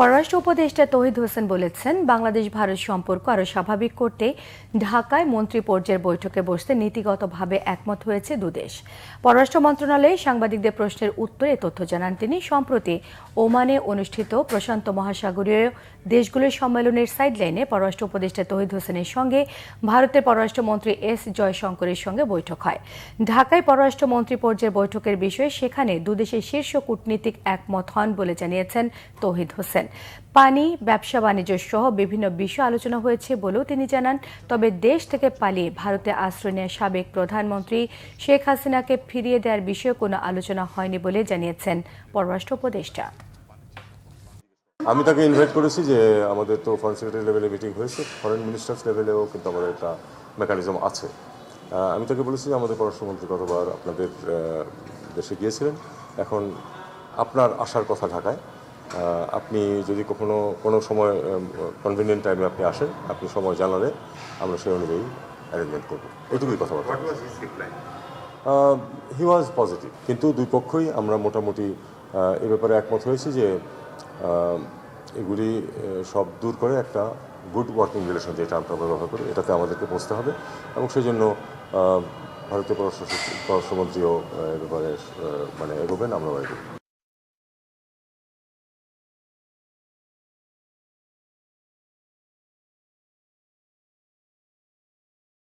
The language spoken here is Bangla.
পররাষ্ট্র উপদেষ্টা তৌহিদ হোসেন বলেছেন, বাংলাদেশ ভারত সম্পর্ক আরও স্বাভাবিক করতে ঢাকায় মন্ত্রী পর্যায়ের বৈঠকে বসতে নীতিগতভাবে একমত হয়েছে দুদেশ। পররাষ্ট্র মন্ত্রণালয়ে সাংবাদিকদের প্রশ্নের উত্তরে তথ্য জানান তিনি। সম্প্রতি ওমানে অনুষ্ঠিত প্রশান্ত মহাসাগরীয় দেশগুলোর সম্মেলনের সাইডলাইনে পররাষ্ট্র উপদেষ্টা তৌহিদ হোসেনের সঙ্গে ভারতের পররাষ্ট্রমন্ত্রী এস জয়শঙ্করের সঙ্গে বৈঠক হয়। ঢাকায় পররাষ্ট্রমন্ত্রী পর্যায়ের বৈঠকের বিষয়ে সেখানে দুদেশের শীর্ষ কূটনীতিক একমত হন বলে জানিয়েছেন তৌহিদ হোসেন। পানি, ব্যবসা বাণিজ্য সহ বিভিন্ন বিষয় আলোচনা হয়েছে বলেও তিনি জানান। তবে দেশ থেকে পালিয়ে ভারতে আশ্রয় নেওয়া সাবেক প্রধানমন্ত্রী শেখ হাসিনাকে ফিরিয়ে দেওয়ার বিষয়ে কোনো আলোচনা হয়নি বলে জানিয়েছেন পররাষ্ট্র উপদেষ্টা। আমি তাকে ইনভাইট করেছি যে আমাদের তো ফরেন সেক্রেটারি লেভেলে মিটিং হয়েছে, ফরেন মিনিস্টার্স লেভেলেও কিন্তু আমাদের একটা মেকানিজম আছে। আমি তাকে বলেছি যে আমাদের পররাষ্ট্রমন্ত্রী গতবার আপনাদের দেশে গিয়েছিলেন, এখন আপনার আসার কথা ঢাকায়। আপনি যদি কোনো সময় কনভিনিয়েন্ট টাইমে আপনি আসেন, আপনি সময় জানালে আমরা সেই অনুযায়ী অ্যারেঞ্জমেন্ট করবো। এইটুকুই কথাবার্তা। হি ওয়াজ পজিটিভ, কিন্তু দুই পক্ষই আমরা মোটামুটি এ ব্যাপারে একমত হয়েছি যে এগুলি সব দূর করে একটা গুড ওয়ার্কিং রিলেশন, যেটা আমরা ব্যবহার করি, এটাতে আমাদেরকে পৌঁছতে হবে। এবং সেই জন্য ভারতীয় পররাষ্ট্রমন্ত্রীও এ ব্যাপারে এগোবেন, আমরাও এগোবো।